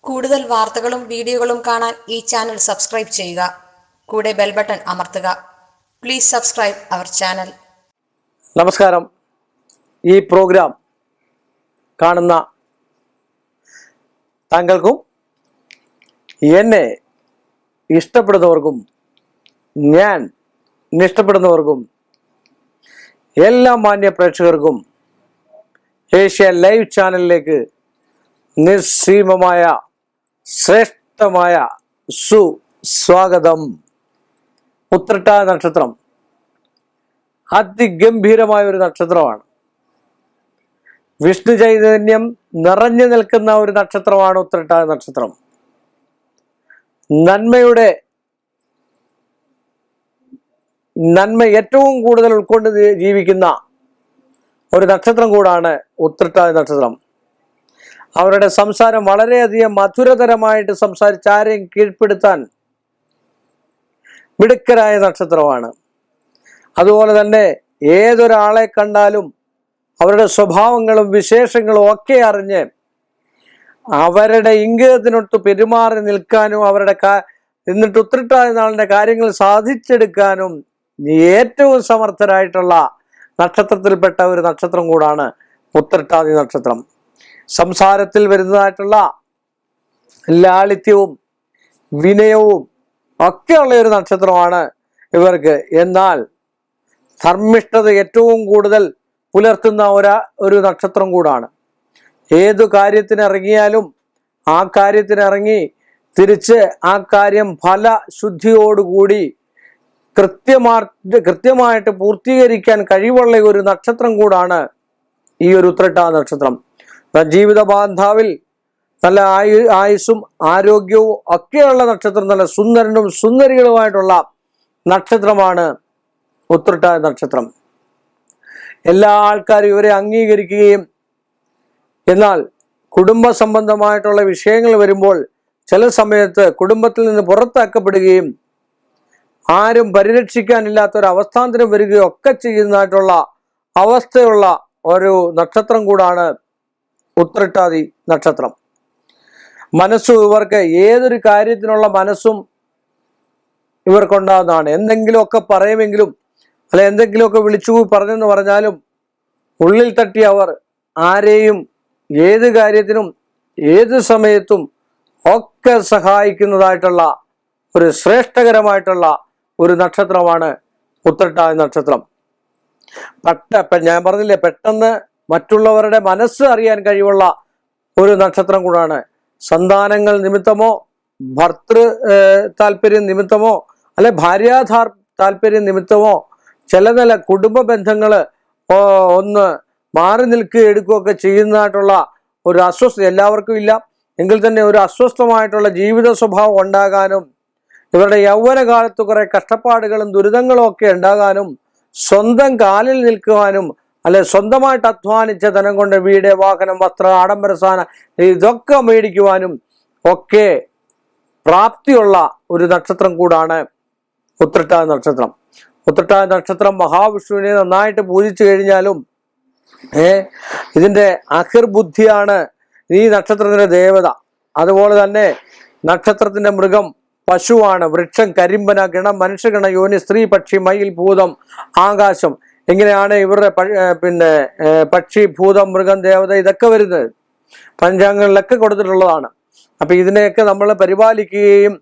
കൂടുതൽ വാർത്തകളും വീഡിയോകളും കാണാൻ ഈ ചാനൽ സബ്സ്ക്രൈബ് ചെയ്യുക. കൂടെ ബെൽ ബട്ടൺ അമർത്തുക. Please subscribe our channel. നമസ്കാരം. ഈ പ്രോഗ്രാം കാണുന്ന താങ്കൾക്കും എന്നെ ഇഷ്ടപ്പെടുന്നവർക്കും ഞാൻ ഇഷ്ടപ്പെടുന്നവർക്കും എല്ലാ മാന്യ പ്രേക്ഷകർക്കും ഏഷ്യ ലൈവ് ചാനലിലേക്ക് നിസ്സീമമായ ശ്രേഷ്ഠമായ സുസ്വാഗതം. ഉത്രട്ടാതി നക്ഷത്രം അതിഗംഭീരമായ ഒരു നക്ഷത്രമാണ്. വിഷ്ണു ചൈതന്യം നിറഞ്ഞു നിൽക്കുന്ന ഒരു നക്ഷത്രമാണ് ഉത്രട്ടാതി നക്ഷത്രം. നന്മ ഏറ്റവും കൂടുതൽ ഉൾക്കൊണ്ട് ജീവിക്കുന്ന ഒരു നക്ഷത്രം കൂടാണ് ഉത്രട്ടാതി നക്ഷത്രം. അവരുടെ സംസാരം വളരെയധികം മധുരതരമായിട്ട് സംസാരിച്ച് ആരെയും കീഴ്പ്പെടുത്താൻ മിടുക്കരായ നക്ഷത്രമാണ്. അതുപോലെ തന്നെ ഏതൊരാളെ കണ്ടാലും അവരുടെ സ്വഭാവങ്ങളും വിശേഷങ്ങളും ഒക്കെ അറിഞ്ഞ് അവരുടെ ഇംഗിതത്തിനൊട്ട് പെരുമാറി നിൽക്കാനും എന്നിട്ട് ഉത്രട്ടാതി നാളിന്റെ കാര്യങ്ങൾ സാധിച്ചെടുക്കാനും ഏറ്റവും സമർത്ഥരായിട്ടുള്ള നക്ഷത്രത്തിൽപ്പെട്ട ഒരു നക്ഷത്രം കൂടാണ് ഉത്രട്ടാതി നക്ഷത്രം. സംസാരത്തിൽ വരുന്നതായിട്ടുള്ള ലാളിത്യവും വിനയവും ഒക്കെയുള്ള ഒരു നക്ഷത്രമാണ് ഇവർക്ക്. എന്നാൽ ധർമ്മിഷ്ഠത ഏറ്റവും കൂടുതൽ പുലർത്തുന്ന ഒരു നക്ഷത്രം കൂടാണ്. ഏതു കാര്യത്തിനിറങ്ങിയാലും ആ കാര്യത്തിനിറങ്ങി തിരിച്ച് ആ കാര്യം ഫലശുദ്ധിയോടുകൂടി കൃത്യമായിട്ട് പൂർത്തീകരിക്കാൻ കഴിവുള്ള ഒരു നക്ഷത്രം കൂടാണ് ഈ ഒരു ഉത്രട്ടാതി നക്ഷത്രം. ജീവിത ബാന്ധാവിൽ നല്ല ആയുസ്സും ആരോഗ്യവും ഒക്കെയുള്ള നക്ഷത്രം, നല്ല സുന്ദരനും സുന്ദരികളുമായിട്ടുള്ള നക്ഷത്രമാണ് ഉത്രട്ടാതി നക്ഷത്രം. എല്ലാ ആൾക്കാരും ഇവരെ അംഗീകരിക്കുകയും എന്നാൽ കുടുംബ സംബന്ധമായിട്ടുള്ള വിഷയങ്ങൾ വരുമ്പോൾ ചില സമയത്ത് കുടുംബത്തിൽ നിന്ന് പുറത്താക്കപ്പെടുകയും ആരും പരിരക്ഷിക്കാനില്ലാത്ത ഒരു അവസ്ഥാന്തരം വരികയും ഒക്കെ ചെയ്യുന്നതായിട്ടുള്ള അവസ്ഥയുള്ള ഒരു നക്ഷത്രം കൂടാണ് ഉത്രട്ടാതി നക്ഷത്രം. ഇവർക്ക് ഏതൊരു കാര്യത്തിനുള്ള മനസ്സും ഇവർക്കുണ്ടാകുന്നതാണ്. എന്തെങ്കിലുമൊക്കെ പറയുമെങ്കിലും അല്ലെ എന്തെങ്കിലുമൊക്കെ വിളിച്ചു പറഞ്ഞെന്ന് പറഞ്ഞാലും ഉള്ളിൽ തട്ടി അവർ ആരെയും ഏത് കാര്യത്തിനും ഏത് സമയത്തും ഒക്കെ സഹായിക്കുന്നതായിട്ടുള്ള ഒരു ശ്രേഷ്ഠകരമായിട്ടുള്ള ഒരു നക്ഷത്രമാണ് ഉത്രട്ടാതി നക്ഷത്രം. ഞാൻ പറഞ്ഞില്ലേ, പെട്ടെന്ന് മറ്റുള്ളവരുടെ മനസ്സ് അറിയാൻ കഴിവുള്ള ഒരു നക്ഷത്രം കൂടാണ്. സന്താനങ്ങൾ നിമിത്തമോ ഭർത്തൃ താല്പര്യം നിമിത്തമോ അല്ലെ ഭാര്യാധാർ താല്പര്യം നിമിത്തമോ ചില കുടുംബ ബന്ധങ്ങള് ഒന്ന് മാറി നിൽക്കുകയും എടുക്കുകയൊക്കെ ചെയ്യുന്നതായിട്ടുള്ള ഒരു അസ്വസ്ഥത എല്ലാവർക്കും ഇല്ല എങ്കിൽ തന്നെ ഒരു അസ്വസ്ഥമായിട്ടുള്ള ജീവിത സ്വഭാവം ഉണ്ടാകാനും ഇവരുടെ യൗവനകാലത്ത് കുറെ കഷ്ടപ്പാടുകളും ദുരിതങ്ങളും ഒക്കെ ഉണ്ടാകാനും സ്വന്തം കാലിൽ നിൽക്കുവാനും അല്ലെ സ്വന്തമായിട്ട് അധ്വാനിച്ച ധനം കൊണ്ട് വീട്, വാഹനം, വസ്ത്രം, ആഡംബര സാധനം ഇതൊക്കെ മേടിക്കുവാനും ഒക്കെ പ്രാപ്തിയുള്ള ഒരു നക്ഷത്രം കൂടാണ് ഉത്രട്ടാതി നക്ഷത്രം. ഉത്രട്ടാതി നക്ഷത്രം മഹാവിഷ്ണുവിനെ നന്നായിട്ട് പൂജിച്ചു കഴിഞ്ഞാലും ഇതിന്റെ അഹിർബുദ്ധിയാണ് ഈ നക്ഷത്രത്തിന്റെ ദേവത. അതുപോലെ തന്നെ നക്ഷത്രത്തിന്റെ മൃഗം പശുവാണ്. വൃക്ഷം കരിമ്പന, ഗണം മനുഷ്യഗണ, യോനി, സ്ത്രീ, പക്ഷി, മയിൽ, ഭൂതം, ആകാശം, ഇങ്ങനെയാണ് ഇവരുടെ പക്ഷി, ഭൂതം, മൃഗം, ദേവത ഇതൊക്കെ വരുന്നത് പഞ്ചാംഗങ്ങളിലൊക്കെ കൊടുത്തിട്ടുള്ളതാണ്. അപ്പൊ ഇതിനെയൊക്കെ നമ്മൾ പരിപാലിക്കുകയും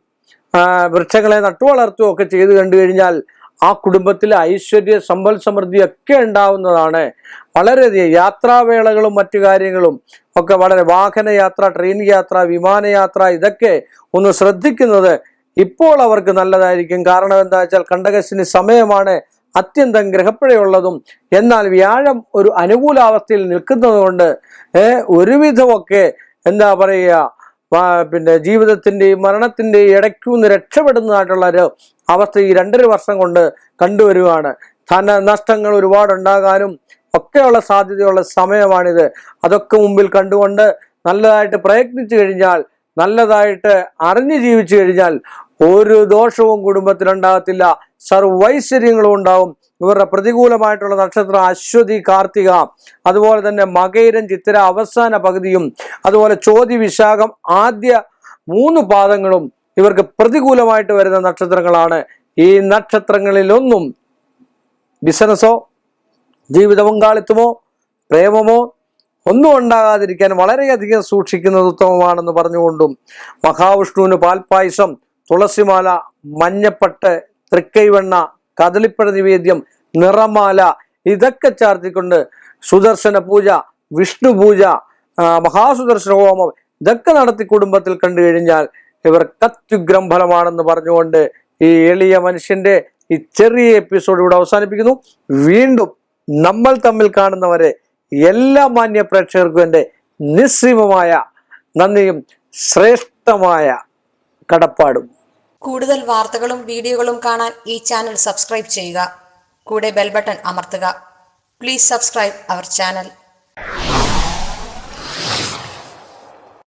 വൃക്ഷങ്ങളെ നട്ടുവളർത്തുകയും ഒക്കെ ചെയ്ത് കണ്ടു കഴിഞ്ഞാൽ ആ കുടുംബത്തിൽ ഐശ്വര്യ സമ്പൽ സമൃദ്ധി ഒക്കെ ഉണ്ടാവുന്നതാണ്. വളരെയധികം യാത്രാവേളകളും മറ്റു കാര്യങ്ങളും ഒക്കെ വളരെ വാഹനയാത്ര, ട്രെയിൻ യാത്ര, വിമാനയാത്ര ഇതൊക്കെ ഒന്ന് ശ്രദ്ധിക്കുന്നത് ഇപ്പോൾ അവർക്ക് നല്ലതായിരിക്കും. കാരണം എന്താ വെച്ചാൽ കണ്ടകശനി സമയമാണ്, അത്യന്തം ഗ്രഹപ്പിഴയുള്ളതും എന്നാൽ വ്യാഴം ഒരു അനുകൂലാവസ്ഥയിൽ നിൽക്കുന്നത് കൊണ്ട് ഒരുവിധമൊക്കെ എന്താ പറയുക ജീവിതത്തിന്റെയും മരണത്തിന്റെയും ഇടയ്ക്കുന്ന് രക്ഷപ്പെടുന്നതായിട്ടുള്ള ഒരു അവസ്ഥ ഈ 2.5 വർഷം കൊണ്ട് കണ്ടുവരുവാണ്. ധനനഷ്ടങ്ങൾ ഒരുപാടുണ്ടാകാനും ഒക്കെയുള്ള സാധ്യതയുള്ള സമയമാണിത്. അതൊക്കെ മുമ്പിൽ കണ്ടുകൊണ്ട് നല്ലതായിട്ട് പ്രയത്നിച്ചു കഴിഞ്ഞാൽ, നല്ലതായിട്ട് അറിഞ്ഞു ജീവിച്ചു കഴിഞ്ഞാൽ ഒരു ദോഷവും കുടുംബത്തിലുണ്ടാകത്തില്ല, സർവൈശ്വര്യങ്ങളും ഉണ്ടാവും. ഇവരുടെ പ്രതികൂലമായിട്ടുള്ള നക്ഷത്രം അശ്വതി, കാർത്തിക, അതുപോലെ തന്നെ മകയിരം, ചിത്തിര അവസാന പകുതിയും, അതുപോലെ ചോതി, വിശാഖം ആദ്യ 3 പാദങ്ങളും ഇവർക്ക് പ്രതികൂലമായിട്ട് വരുന്ന നക്ഷത്രങ്ങളാണ്. ഈ നക്ഷത്രങ്ങളിലൊന്നും ബിസിനസ്സോ ജീവിത പങ്കാളിത്തമോ പ്രേമമോ ഒന്നും ഉണ്ടാകാതിരിക്കാൻ വളരെയധികം സൂക്ഷിക്കുന്നത് ഉത്തമമാണെന്ന് പറഞ്ഞുകൊണ്ടും മഹാവിഷ്ണുവിന് പാൽപ്പായസം, തുളസിമാല, മഞ്ഞപ്പട്ട്, തൃക്കൈവെണ്ണ, കദളിപ്പഴ നിവേദ്യം, നിറമാല ഇതൊക്കെ ചാർത്തിക്കൊണ്ട് സുദർശന പൂജ, വിഷ്ണു പൂജ, മഹാസുദർശന ഹോമം ഇതൊക്കെ നടത്തി കുടുംബത്തിൽ കണ്ടു കഴിഞ്ഞാൽ ഇവർക്ക് അത്യുഗ്രം ഫലമാണെന്ന് പറഞ്ഞുകൊണ്ട് ഈ എളിയ മനുഷ്യന്റെ ഈ ചെറിയ എപ്പിസോഡ് ഇവിടെ അവസാനിപ്പിക്കുന്നു. വീണ്ടും നമ്മൾ തമ്മിൽ കാണുന്നവരെ എല്ലാ മാന്യ പ്രേക്ഷകർക്കും എൻ്റെ നിസ്സീമമായ നന്ദിയും ശ്രേഷ്ഠമായ കടപ്പാടും. കൂടുതൽ വാർത്തകളും വീഡിയോകളും കാണാൻ ഈ ചാനൽ സബ്സ്ക്രൈബ് ചെയ്യുക. കൂടെ ബെൽ ബട്ടൺ അമർത്തുക. Please subscribe our channel.